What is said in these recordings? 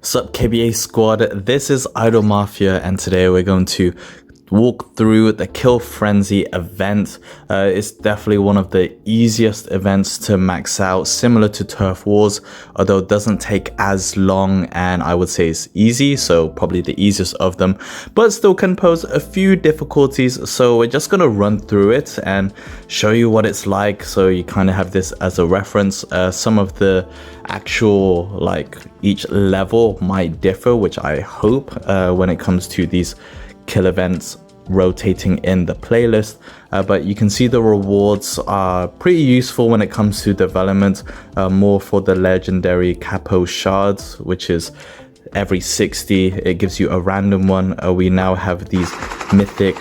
What's up, KBA Squad? This is Idle Mafia, and today we're going to walk through the Kill Frenzy event. It's definitely one of the easiest events to max out, similar to Turf Wars, although it doesn't take as long, and I would say it's easy, so probably the easiest of them, but still can pose a few difficulties. So we're just going to run through it and show you what it's like, so you kind of have this as a reference. Some of the actual, like, each level might differ, which I hope when it comes to these kill events rotating in the playlist, but you can see the rewards are pretty useful when it comes to development, more for the legendary capo shards, which is every 60 it gives you a random one. We now have these mythic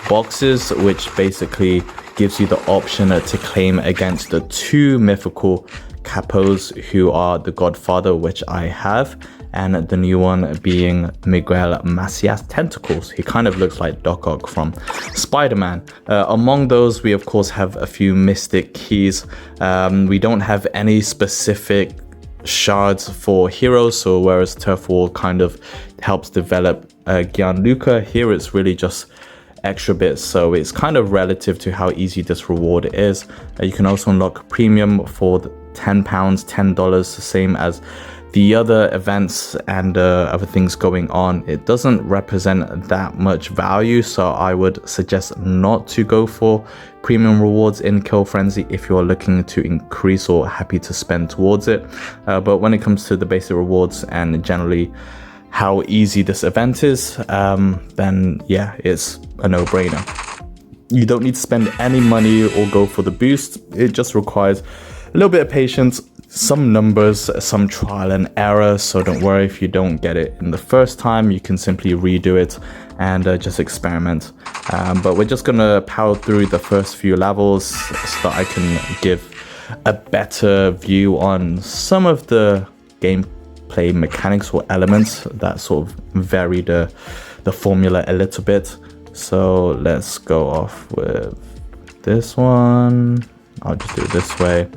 boxes, which basically gives you the option to claim against the two mythical capos, who are the Godfather, which I have, and the new one being Miguel Macias Tentacles. He kind of looks like Doc Ock from Spider-Man. Among those, we of course have a few mystic keys. We don't have any specific shards for heroes, so whereas Turf War kind of helps develop Gianluca, here it's really just extra bits, so it's kind of relative to how easy this reward is. You can also unlock premium for £10, $10, the same as the other events and other things going on. It doesn't represent that much value, so I would suggest not to go for premium rewards in Kill Frenzy if you're looking to increase or happy to spend towards it. But when it comes to the basic rewards and generally how easy this event is, then yeah, it's a no-brainer. You don't need to spend any money or go for the boost. It just requires a little bit of patience, some numbers, some trial and error, so don't worry if you don't get it in the first time. You can simply redo it and just experiment. But we're just gonna power through the first few levels so that I can give a better view on some of the gameplay mechanics or elements that sort of vary the formula a little bit. So let's go off with this one. I'll just do it this way.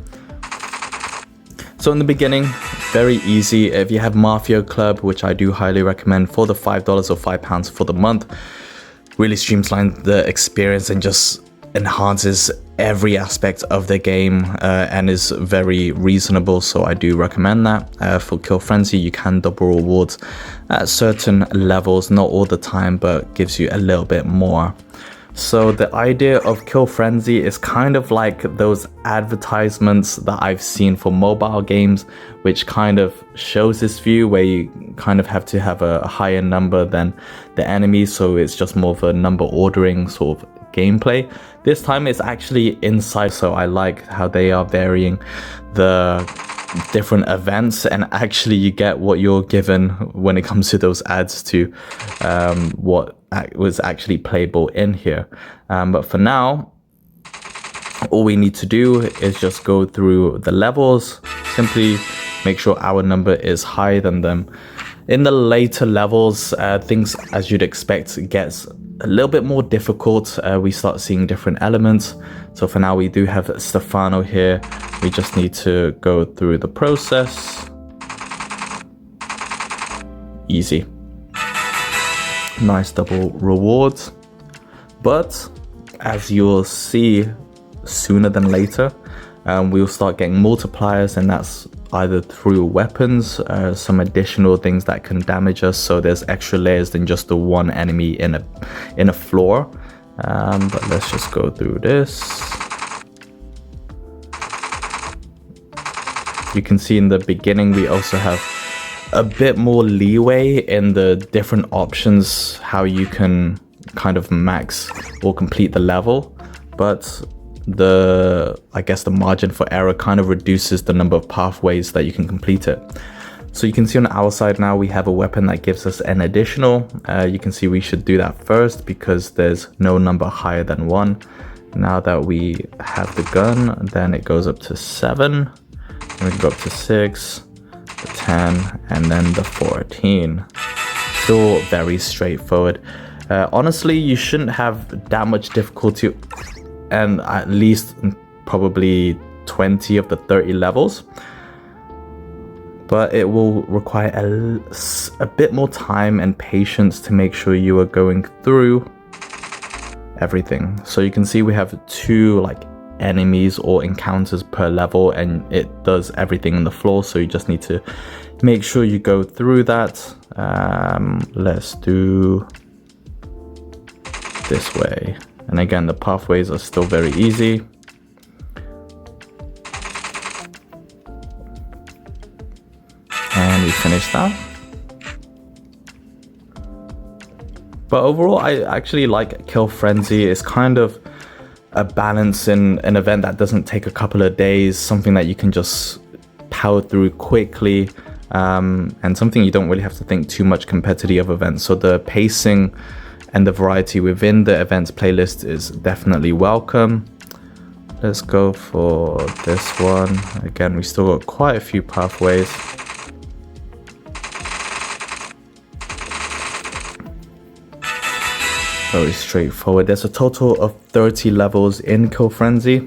So in the beginning, very easy. If you have Mafia Club, which I do highly recommend, for the $5 or £5 for the month, really streamlines the experience and just enhances every aspect of the game, and is very reasonable, so I do recommend that. For Kill Frenzy, you can double rewards at certain levels, not all the time, but gives you a little bit more. So the idea of Kill Frenzy is kind of like those advertisements that I've seen for mobile games, which kind of shows this view where you kind of have to have a higher number than the enemy, so it's just more of a number ordering sort of gameplay. This time it's actually inside, so I like how they are varying the different events, and actually you get what you're given when it comes to those ads to what was actually playable in here. But for now, all we need to do is just go through the levels, simply make sure our number is higher than them. In the later levels, things, as you'd expect, gets a little bit more difficult. We start seeing different elements. So for now, we do have Stefano here. We just need to go through the process. Easy. Nice double rewards. But as you'll see sooner than later, we'll start getting multipliers, and that's either through weapons, some additional things that can damage us, so there's extra layers than just the one enemy in a floor. But let's just go through this. You can see in the beginning we also have a bit more leeway in the different options, how you can kind of max or complete the level, but I guess the margin for error kind of reduces the number of pathways that you can complete it. So you can see on our side now we have a weapon that gives us an additional. You can see we should do that first because there's no number higher than 1. Now that we have the gun, then it goes up to 7, and we can go up to 6, the 10, and then the 14. Still very straightforward. Honestly, you shouldn't have that much difficulty, and at least probably 20 of the 30 levels. but it will require a bit more time and patience to make sure you are going through everything. So you can see we have 2 like enemies or encounters per level, and it does everything on the floor, so you just need to make sure you go through that. Let's do this way, and again the pathways are still very easy. And we finished that. But overall, I actually like Kill Frenzy. It's kind of a balance in an event that doesn't take a couple of days, something that you can just power through quickly, and something you don't really have to think too much compared to the other events. So the pacing and the variety within the events playlist is definitely welcome. Let's go for this one. Again, we still got quite a few pathways. Very straightforward. There's a total of 30 levels in Kill Frenzy.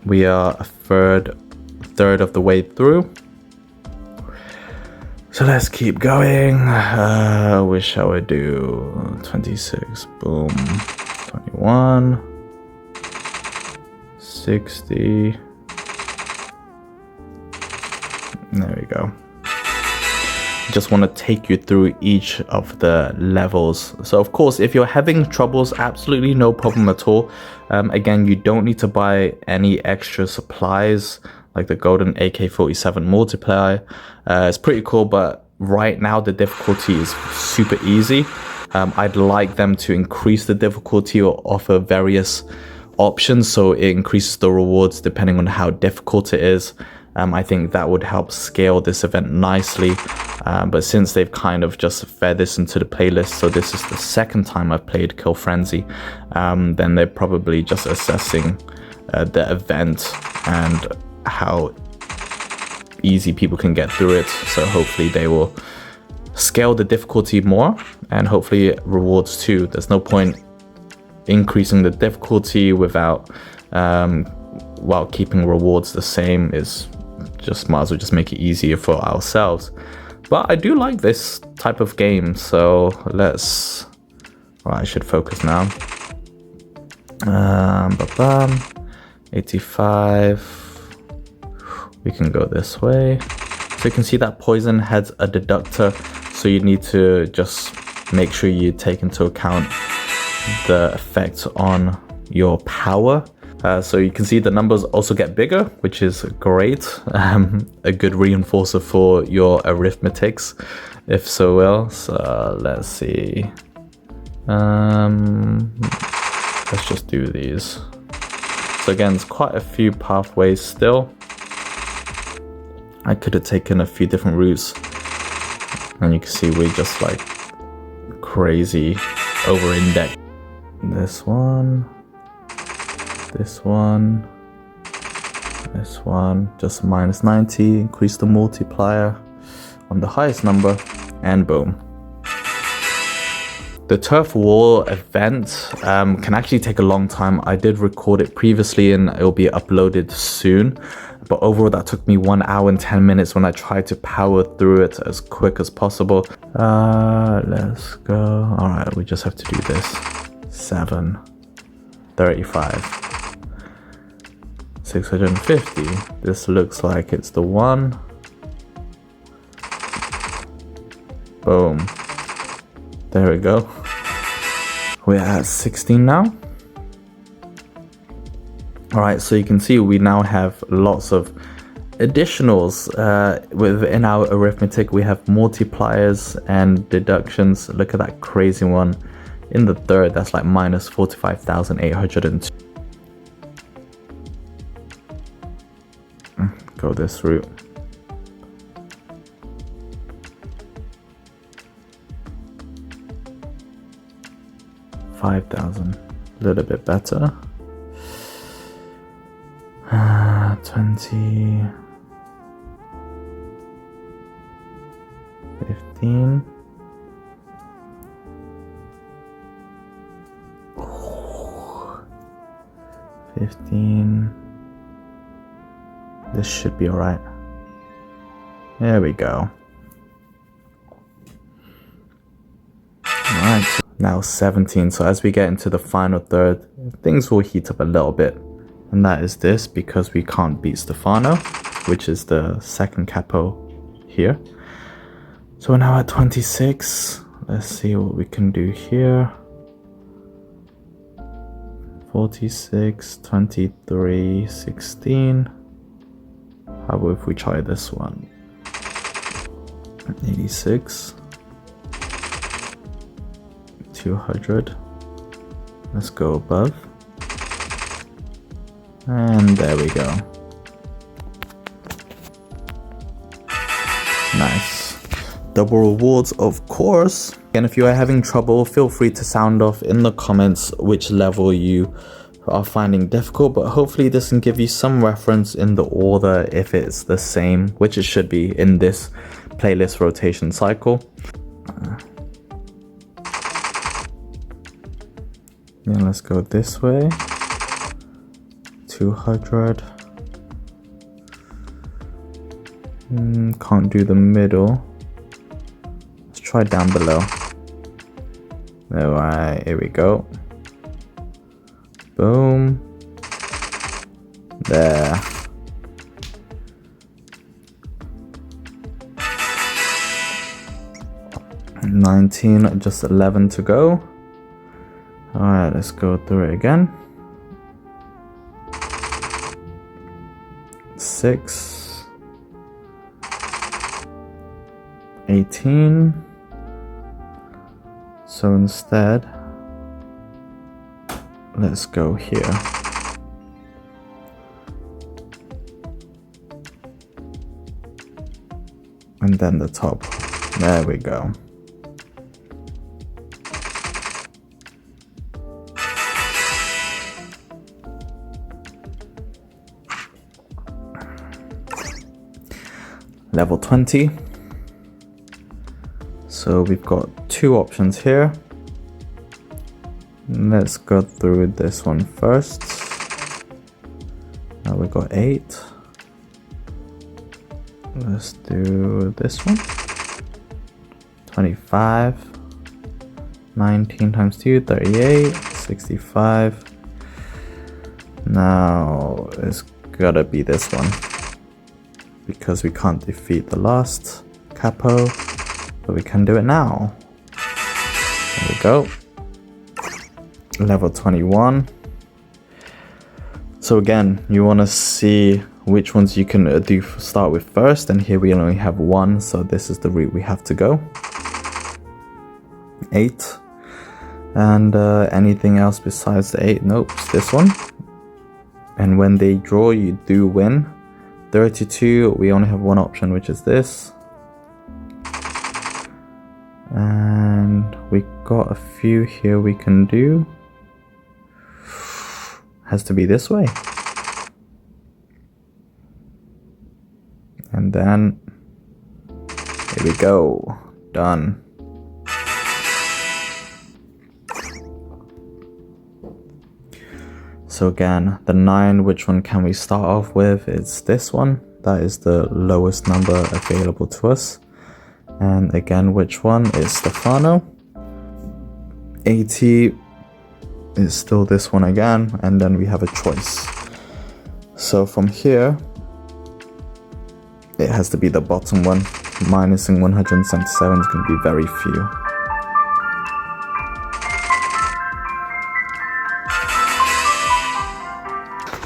We are a third of the way through. So let's keep going. What shall we do? 26, boom. 21, 60. There we go. Just want to take you through each of the levels. So of course, if you're having troubles, absolutely no problem at all. Again, you don't need to buy any extra supplies like the golden AK-47 multiplier. It's pretty cool, but right now the difficulty is super easy. I'd like them to increase the difficulty or offer various options so it increases the rewards depending on how difficult it is. I think that would help scale this event nicely. But since they've kind of just fed this into the playlist, so this is the second time I've played Kill Frenzy, then they're probably just assessing the event and how easy people can get through it. So hopefully they will scale the difficulty more, and hopefully rewards too. There's no point increasing the difficulty without while keeping rewards the same. Is just might as well just make it easier for ourselves. But I do like this type of game, so let's... Well, I should focus now. 85. We can go this way. So you can see that poison has a deductor, so you need to just make sure you take into account the effect on your power. So you can see the numbers also get bigger, which is great. A good reinforcer for your arithmetics, if so will. So let's see. Let's just do these. So again, it's quite a few pathways still. I could have taken a few different routes. And you can see we just like crazy over-index. This one. This one, just minus 90, increase the multiplier on the highest number, and boom. The turf wall event can actually take a long time. I did record it previously and it will be uploaded soon, but overall that took me 1 hour and 10 minutes when I tried to power through it as quick as possible. Let's go. All right, we just have to do this. 735. 650. This looks like it's the one. Boom. There we go. We're at 16 now. Alright, so you can see we now have lots of additionals within our arithmetic. We have multipliers and deductions. Look at that crazy one in the third. That's like minus 45,802. Go this route. $5,000, a little bit better. 20, 15. Ooh. 15. This should be alright. There we go. Alright, now 17. So as we get into the final third, things will heat up a little bit. And that is this, because we can't beat Stefano, which is the second capo here. So we're now at 26. Let's see what we can do here. 46, 23, 16. How about if we try this one? 86. 200. Let's go above. And there we go. Nice. Double rewards, of course. And if you are having trouble, feel free to sound off in the comments which level you are finding difficult, but hopefully this can give you some reference in the order if it's the same, which it should be in this playlist rotation cycle. Yeah, let's go this way. 200. Can't do the middle. Let's try down below. Alright, here we go. Boom. There. $19, just 11 to go. Alright, let's go through it again. 6. 18. So instead, let's go here. And then the top. There we go. Level 20. So we've got two options here. Let's go through this one first. Now we got 8. Let's do this one. 25. 19 times 2, 38. 65. Now it's gotta be this one, because we can't defeat the last capo, but we can do it now. There we go. Level 21. So again, you want to see which ones you can start with first, and here we only have one, so this is the route we have to go. 8. And anything else besides the 8? Nope, it's this one. And when they draw, you do win. 32, we only have one option, which is this. And we got a few here we can do. Has to be this way. And then, here we go. Done. So again, the 9, which one can we start off with? It's this one. That is the lowest number available to us. And again, which one is Stefano? 80 is still this one again, and then we have a choice. So from here, it has to be the bottom one. Minusing 177 is going to be very few.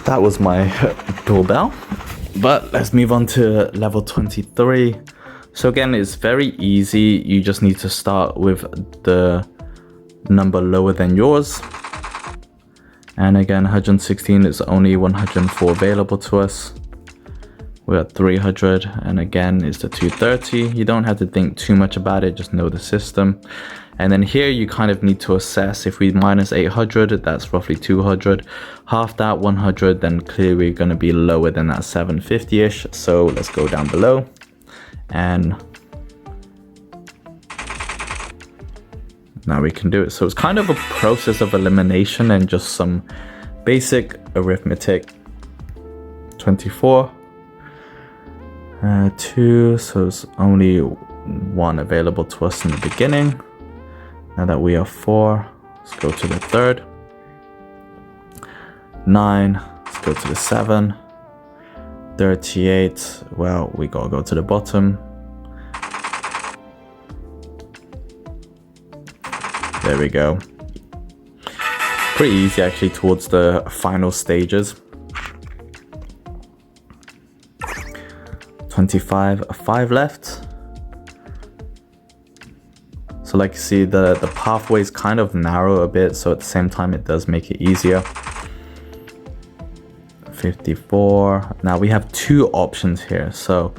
That was my doorbell. But let's move on to level 23. So again, it's very easy. You just need to start with the number lower than yours. And again, 116 is only 104 available to us. We're at 300, and again, it's the 230. You don't have to think too much about it, just know the system. And then here you kind of need to assess. If we minus 800, that's roughly 200. Half that, 100, then clearly we're going to be lower than that 750-ish. So let's go down below. And now we can do it. So it's kind of a process of elimination and just some basic arithmetic. 24. 2, so it's only 1 available to us in the beginning. Now that we are 4, let's go to the third. 9, let's go to the 7. 38, well, we gotta go to the bottom. There we go. Pretty easy actually towards the final stages. 25, 5 left. So like you see, the pathway is kind of narrow a bit, so at the same time it does make it easier. 54. Now we have 2 options here. So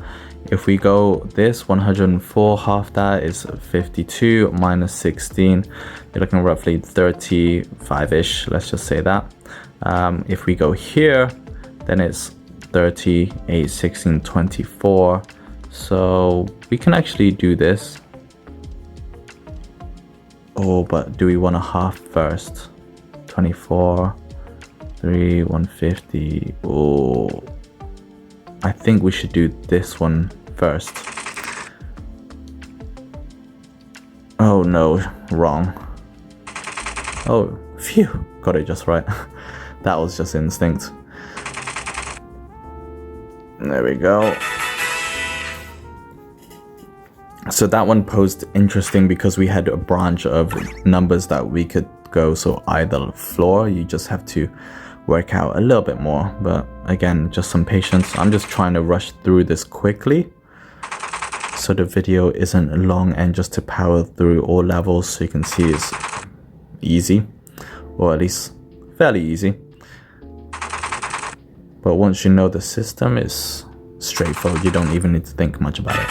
if we go this 104, half that is 52 minus 16. You're looking roughly 35-ish, let's just say that. If we go here, then it's 38, 16, 24. So we can actually do this. Oh, but do we want a half first? 24, 3, 150. Oh, I think we should do this one first. Oh no, wrong. Oh, phew, got it just right. That was just instinct. There we go. So that one posed interesting because we had a branch of numbers that we could go. So either floor, you just have to work out a little bit more. But again, just some patience. I'm just trying to rush through this quickly so the video isn't long, and just to power through all levels so you can see it's easy, or at least fairly easy. But once you know the system, is straightforward. You don't even need to think much about it.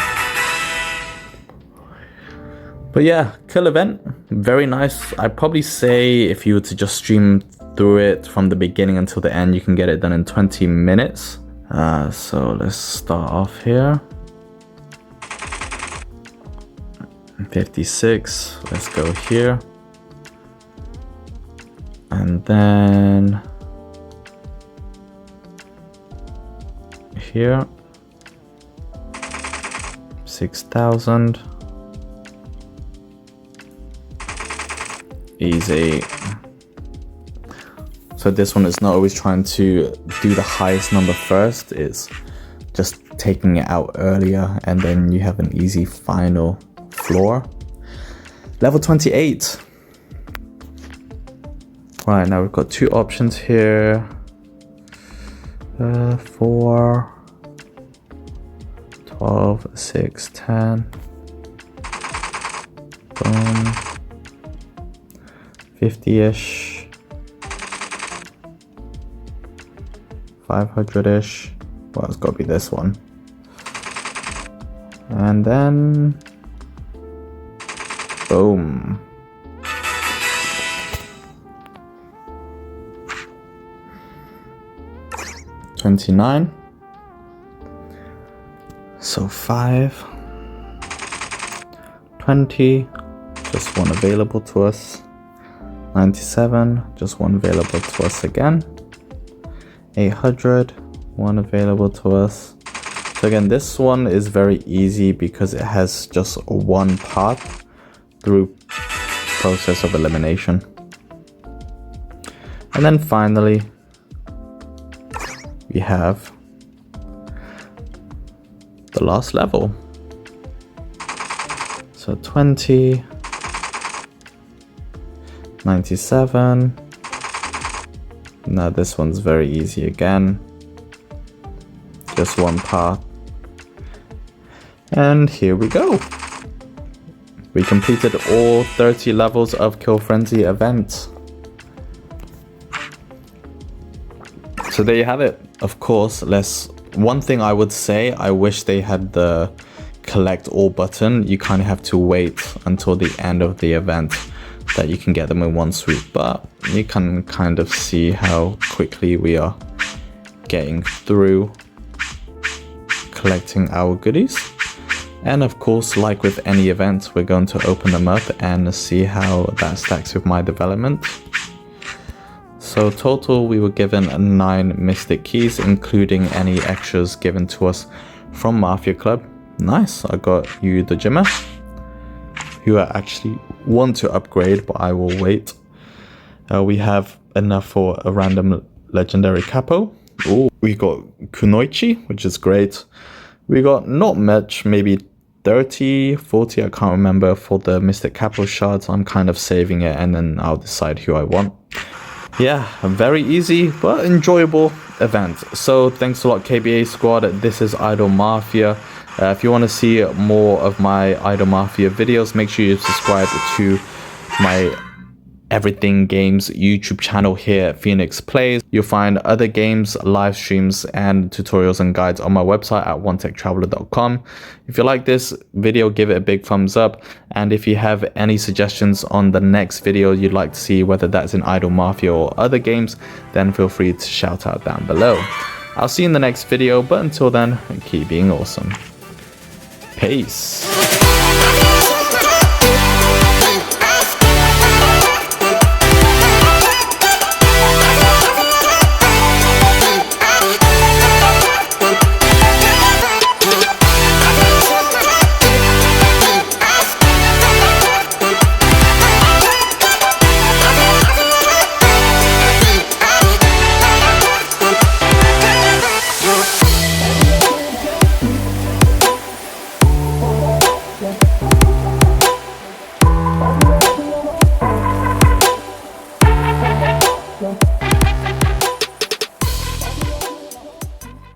But yeah, cool event, very nice. I'd probably say if you were to just stream through it from the beginning until the end, you can get it done in 20 minutes. So let's start off here. 56, let's go here. And then here, 6,000. Easy. So this one is not always trying to do the highest number first, it's just taking it out earlier, and then you have an easy final floor. Level 28. Right, now we've got 2 options here. 4, 12, 6, 10. Boom. 50-ish, 500-ish. Well, it's got to be this one. And then, boom. $29. So 5, 20, just one available to us. 97, just one available to us again. 800, one available to us. So again, this one is very easy because it has just one path through process of elimination. And then finally, we have the last level. So 20, 97. Now this one's very easy again. Just one path. And here we go. We completed all 30 levels of Kill Frenzy event. So there you have it. Of course, one thing I would say, I wish they had the collect all button. You kind of have to wait until the end of the event that you can get them in one sweep, but you can kind of see how quickly we are getting through collecting our goodies. And of course, like with any event, we're going to open them up and see how that stacks with my development. So total, we were given 9 mystic keys, including any extras given to us from Mafia Club. Nice, I got you the Jimmer, who I actually want to upgrade, but I will wait. We have enough for a random legendary capo. Oh, we got Kunoichi, which is great. We got not much, maybe 30, 40, I can't remember, for the Mystic Capo shards. I'm kind of saving it and then I'll decide who I want. Yeah, a very easy but enjoyable event. So thanks a lot, KBA Squad. This is Idle Mafia. If you want to see more of my Idle Mafia videos, make sure you subscribe to my Everything Games YouTube channel here at Phoenix Plays. You'll find other games, live streams, and tutorials and guides on my website at onetechtraveler.com. If you like this video, give it a big thumbs up. And if you have any suggestions on the next video you'd like to see, whether that's in Idle Mafia or other games, then feel free to shout out down below. I'll see you in the next video, but until then, keep being awesome. Peace.